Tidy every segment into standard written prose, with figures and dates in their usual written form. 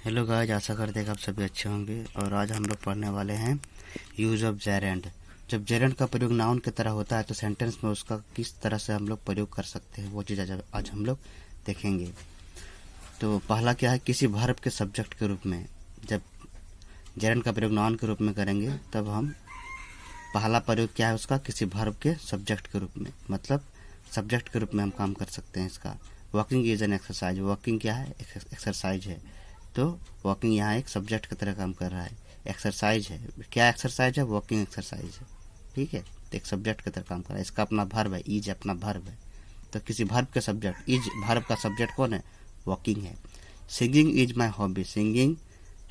Hello guys, आशा करते हैं कि आप सभी अच्छे होंगे। और आज हम लोग पढ़ने वाले हैं यूज ऑफ जेरेंड। जब जेरेंड का प्रयोग नाउन की तरह होता है तो सेंटेंस में उसका किस तरह से हम लोग प्रयोग कर सकते हैं वो चीज़ आज हम लोग देखेंगे। तो पहला क्या है, किसी वर्ब के सब्जेक्ट के रूप में। जब जेरेंड का प्रयोग नाउन के रूप में करेंगे तब हम पहला प्रयोग क्या है उसका, किसी वर्ब के सब्जेक्ट के रूप में, मतलब सब्जेक्ट के रूप में हम काम कर सकते हैं इसका। Walking is an exercise. Walking क्या है, एक्सरसाइज है। तो वॉकिंग यहाँ एक सब्जेक्ट की तरह काम कर रहा है। एक्सरसाइज है, क्या एक्सरसाइज है, वॉकिंग एक्सरसाइज है। ठीक है, तो एक सब्जेक्ट की तरह काम कर रहा है। इसका अपना वर्ब है, इज अपना वर्ब है। तो किसी वर्ब के सब्जेक्ट, इज वर्ब का सब्जेक्ट कौन है, वॉकिंग है। Singing is my hobby. Singing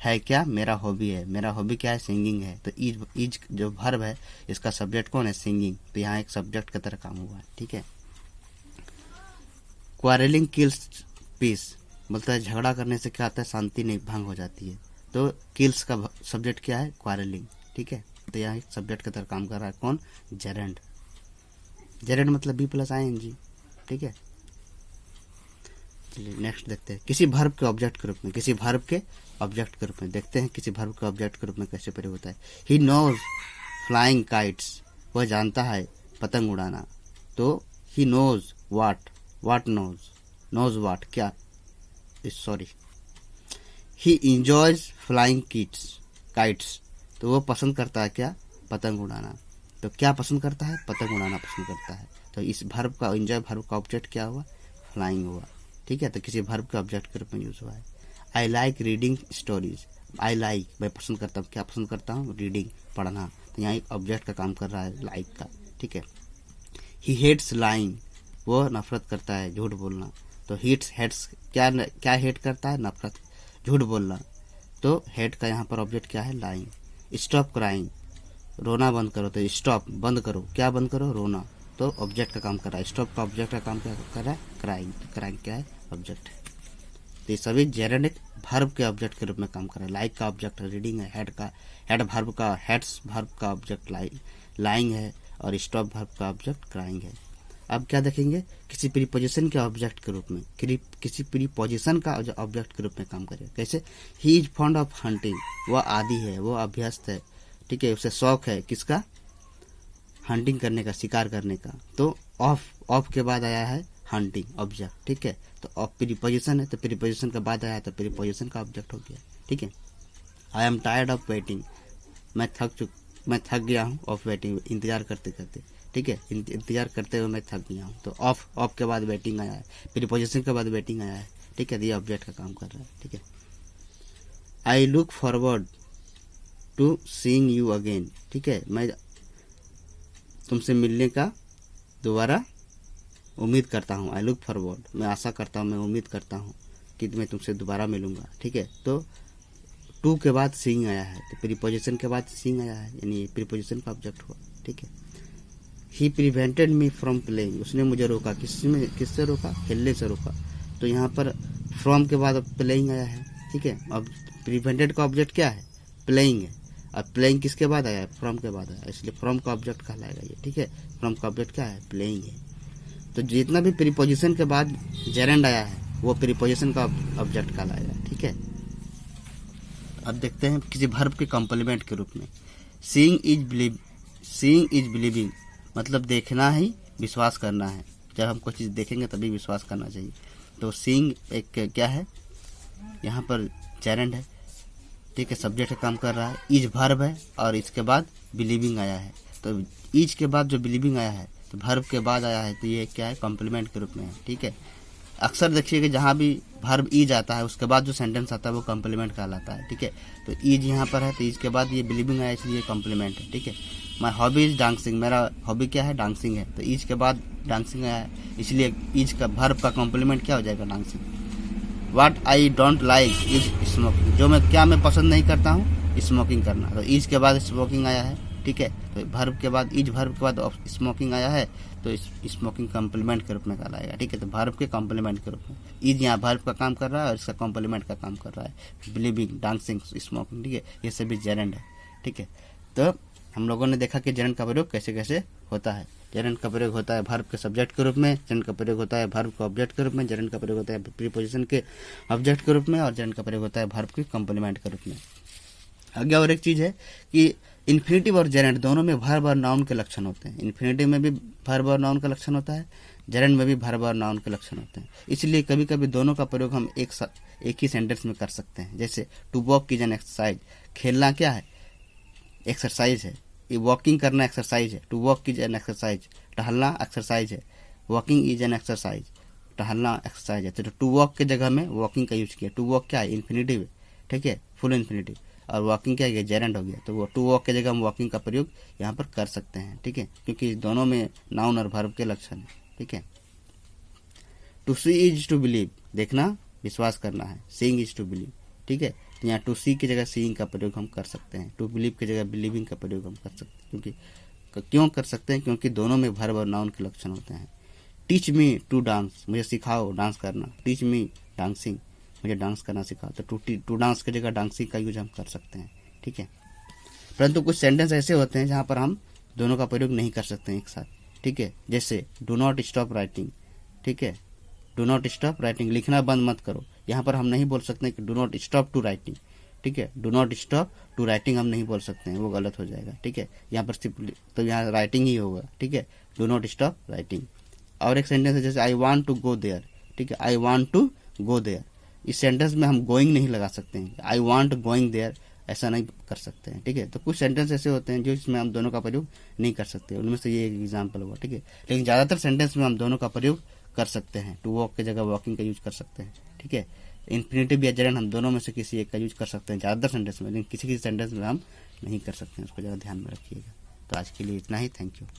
है क्या, मेरा हॉबी है। मेरा हॉबी क्या है, सिंगिंग है। तो इज जो वर्ब है इसका सब्जेक्ट कौन है, सिंगिंग। तो यहाँ एक सब्जेक्ट की तरह काम हुआ है। ठीक है। क्वारलिंग किल्स पीस, बोलता है झगड़ा करने से क्या होता है, शांति नहीं भंग हो जाती है। तो किल्स का सब्जेक्ट क्या है, क्वारलिंग। ठीक है, तो यहाँ एक सब्जेक्ट की तरह काम कर रहा है कौन, जेरेंड। जेरेंड मतलब B plus I N G. ठीक है, चलिए नेक्स्ट देखते हैं। किसी वर्ब के ऑब्जेक्ट के रूप में। किसी वर्ब के ऑब्जेक्ट के रूप में देखते हैं किसी वर्ब के ऑब्जेक्ट के रूप में कैसे प्रयोग होता है। ही नोज फ्लाइंग काइट्स, वह जानता है पतंग उड़ाना। तो he knows what knows what क्या, sorry, he enjoys flying kites, तो वो पसंद करता है क्या, पतंग उड़ाना। तो क्या पसंद करता है, पतंग उड़ाना पसंद करता है। तो इस वर्ब का, इंजॉय वर्ब का ऑब्जेक्ट क्या हुआ, फ्लाइंग हुआ। ठीक है, तो किसी वर्ब के ऑब्जेक्ट के रूप में यूज हुआ है। I like reading stories. I like, मैं पसंद करता हूँ, क्या पसंद करता हूँ, रीडिंग, पढ़ना। तो यहाँ एक ऑब्जेक्ट का काम कर रहा है, लाइक का। ठीक है। ही हेट्स लाइंग, वो नफरत करता है झूठ बोलना। तो हेट्स क्या हेट करता है, नफरत, झूठ बोलना। तो हेट का यहाँ पर ऑब्जेक्ट क्या है, लाइंग। स्टॉप क्राइंग, रोना बंद करो। तो स्टॉप बंद करो, क्या बंद करो, रोना। तो ऑब्जेक्ट का काम कर रहा है। स्टॉप का ऑब्जेक्ट का काम क्या कर रहा है, क्राइंग। क्राइंग क्या है, ऑब्जेक्ट है। तो ये सभी जेरेंड एक वर्ब के ऑब्जेक्ट के रूप में काम कर रहा है। लाइक का ऑब्जेक्ट रीडिंग है, हेड वर्ब का, हेड्स वर्ब का ऑब्जेक्ट लाइंग है, और स्टॉप वर्ब का ऑब्जेक्ट क्राइंग है। अब क्या देखेंगे, किसी प्रीपोजिशन के ऑब्जेक्ट के रूप में। किसी प्रीपोजिशन का ऑब्जेक्ट के रूप में काम करेगा। कैसे, he is fond of hunting, वह आदी है, वह अभ्यस्त है। ठीक है, उसे शौक है किसका, हंटिंग करने का, शिकार करने का। तो ऑफ के बाद आया है हंटिंग ऑब्जेक्ट। ठीक है, तो ऑफ प्रीपोजिशन है, तो प्रीपोजिशन के बाद आया तो प्रीपोजिशन का ऑब्जेक्ट हो गया। ठीक है। I am tired of waiting, मैं थक गया हूँ, ऑफ वेटिंग, इंतजार करते करते। ठीक है, इंतजार करते हुए मैं थक गया हूँ। तो ऑफ के बाद वेटिंग आया है, प्रीपोजिशन के बाद वेटिंग आया है। ठीक है, ये ऑब्जेक्ट का काम कर रहा है। ठीक है। I look forward to seeing you again. ठीक है, मैं तुमसे मिलने का दोबारा उम्मीद करता हूँ। आई लुक फॉरवर्ड, मैं आशा करता हूँ, मैं उम्मीद करता हूँ कि मैं तुमसे दोबारा मिलूंगा। ठीक है, तो टू के बाद सीइंग आया है, तो प्रीपोजिशन के बाद सीइंग आया है, यानी प्रीपोजिशन का ऑब्जेक्ट हुआ। ठीक है। ही प्रिवेंटेड मी फ्रॉम प्लेइंग, उसने मुझे रोका, किससे रोका, खेलने से रोका। तो यहाँ पर फ्रॉम के बाद प्लेइंग आया है। ठीक है, अब प्रिवेंटेड का ऑब्जेक्ट क्या है, प्लेइंग है। अब प्लेइंग किसके बाद आया है, फ्रॉम के बाद आया, इसलिए फ्रॉम का ऑब्जेक्ट कहलाएगा ये। ठीक है, फ्रॉम का ऑब्जेक्ट क्या है, प्लेइंग है। तो जितना भी प्रीपोजिशन के बाद जेरेंड आया है वो प्रीपोजिशन का ऑब्जेक्ट कहलाएगा। ठीक है। अब देखते हैं किसी वर्ब के कॉम्प्लीमेंट के रूप में। सीइंग इज बिलीविंग, मतलब देखना ही विश्वास करना है। जब हम कोई चीज़ देखेंगे तभी विश्वास करना चाहिए। तो सीइंग एक क्या है, यहाँ पर जेरेंड है। ठीक है, सब्जेक्ट का काम कर रहा है। इज वर्ब है और इसके बाद बिलीविंग आया है। तो इज के बाद जो बिलीविंग आया है तो वर्ब के बाद आया है, तो ये क्या है, कॉम्प्लीमेंट के रूप में है। ठीक है, अक्सर देखिए कि जहाँ भी वर्ब इज आता है उसके बाद जो सेंटेंस आता है वो कॉम्प्लीमेंट कहलाता है। ठीक है, तो इज यहाँ पर है, तो इज के बाद ये बिलीविंग आया, इसलिए कॉम्प्लीमेंट है। ठीक है। माई हॉबी इज डांसिंग, मेरा हॉबी क्या है, डांसिंग है। तो इज के बाद डांसिंग आया है, इसलिए इज का वर्ब का कॉम्प्लीमेंट क्या हो जाएगा, dancing. What I don't like is smoking, जो मैं पसंद नहीं करता हूँ, स्मोकिंग करना। तो इज के बाद स्मोकिंग आया है। ठीक है, तो वर्ब के बाद इज वर्ब के बाद स्मोकिंग आया है, तो स्मोकिंग कॉम्प्लीमेंट के रूप में कहलाएगा। ठीक है, तो वर्ब के कॉम्प्लीमेंट के रूप में इज यहाँ वर्ब का काम कर रहा है और इसका कॉम्प्लीमेंट का काम कर रहा है, बिलीविंग, डांसिंग, स्मोकिंग। ठीक है, ये सभी जेरेंड है। ठीक है, तो हम लोगों ने देखा कि जेरेंड का प्रयोग कैसे कैसे होता है। जेरेंट का प्रयोग होता है वर्ब के सब्जेक्ट के रूप में, जेरेंट का प्रयोग होता है वर्ब के ऑब्जेक्ट के रूप में, जेरेंट का प्रयोग होता है प्रीपोजिशन के ऑब्जेक्ट के रूप में, और जेरेंट का प्रयोग होता है वर्ब के कॉम्प्लीमेंट के रूप में। आगे और एक चीज है कि इन्फिनेटिव और जेरेंट दोनों में वर्ब और नाउन के लक्षण होते हैं। इन्फिनेटिव में भी वर्ब और नाउन का लक्षण होता है, जेरेंट में भी वर्ब और नाउन के लक्षण होते हैं। इसलिए कभी कभी दोनों का प्रयोग हम एक ही सेंटेंस में कर सकते हैं। जैसे to walk is an exercise, खेलना क्या है, एक्सरसाइज है। ये वॉकिंग करना एक्सरसाइज है, to walk is an exercise. टहलना एक्सरसाइज है, वॉकिंग इज एन एक्सरसाइज। टहलना एक्सरसाइज है, तो टू वॉक के जगह में वॉकिंग का यूज किया। टू वॉक क्या है, इन्फिनेटिव है, ठीक है, फुल इन्फिनेटिव, और वॉकिंग क्या है, जेरेंट हो गया। तो वो टू वॉक के जगह हम वॉकिंग का प्रयोग यहाँ पर कर सकते हैं, ठीक है, क्योंकि दोनों में नाउन और वर्ब के लक्षण है, ठीक है। To see is to believe, देखना विश्वास करना है, सीइंग इज टू बिलीव, ठीक है। यहाँ टू सी की जगह सीइंग का प्रयोग हम कर सकते हैं, टू बिलीव की जगह बिलीविंग का प्रयोग हम कर सकते हैं। क्योंकि क्यों कर सकते हैं, क्योंकि दोनों में वर्ब और नाउन के लक्षण होते हैं। टीच मी टू डांस, मुझे सिखाओ डांस करना। टीच मी डांसिंग, मुझे डांस करना सिखाओ। तो टू डांस की जगह डांसिंग का यूज हम कर सकते हैं, ठीक है। परंतु कुछ सेंटेंस ऐसे होते हैं जहाँ पर हम दोनों का प्रयोग नहीं कर सकते हैं एक साथ, ठीक है। जैसे डू नॉट स्टॉप राइटिंग, ठीक है, डू नॉट स्टॉप राइटिंग, लिखना बंद मत करो। यहाँ पर हम नहीं बोल सकते हैं कि do not stop to writing, ठीक है। Do not stop to writing हम नहीं बोल सकते हैं, वो गलत हो जाएगा, ठीक है। यहाँ पर सिर्फ तो यहाँ राइटिंग ही होगा, ठीक है, डू नॉट स्टॉप राइटिंग। और एक सेंटेंस है जैसे I want to go there, ठीक है, I want to go there. इस सेंटेंस में हम गोइंग नहीं लगा सकते हैं, आई वांट गोइंग देयर ऐसा नहीं कर सकते हैं, ठीक है। तो कुछ सेंटेंस ऐसे होते हैं जो इसमें हम दोनों का प्रयोग नहीं कर सकते, उनमें से ये एक एग्जाम्पल हुआ, ठीक है। लेकिन ज़्यादातर सेंटेंस में हम दोनों का प्रयोग कर सकते हैं। टू वॉक की जगह वॉकिंग का यूज कर सकते हैं, ठीक है। इन्फिनेटिव या जेरेंट हम दोनों में से किसी एक का यूज कर सकते हैं ज़्यादातर सेंटेंस में, लेकिन किसी किसी सेंटेंस में हम नहीं कर सकते हैं, उसको ज़्यादा ध्यान में रखिएगा। तो आज के लिए इतना ही, थैंक यू।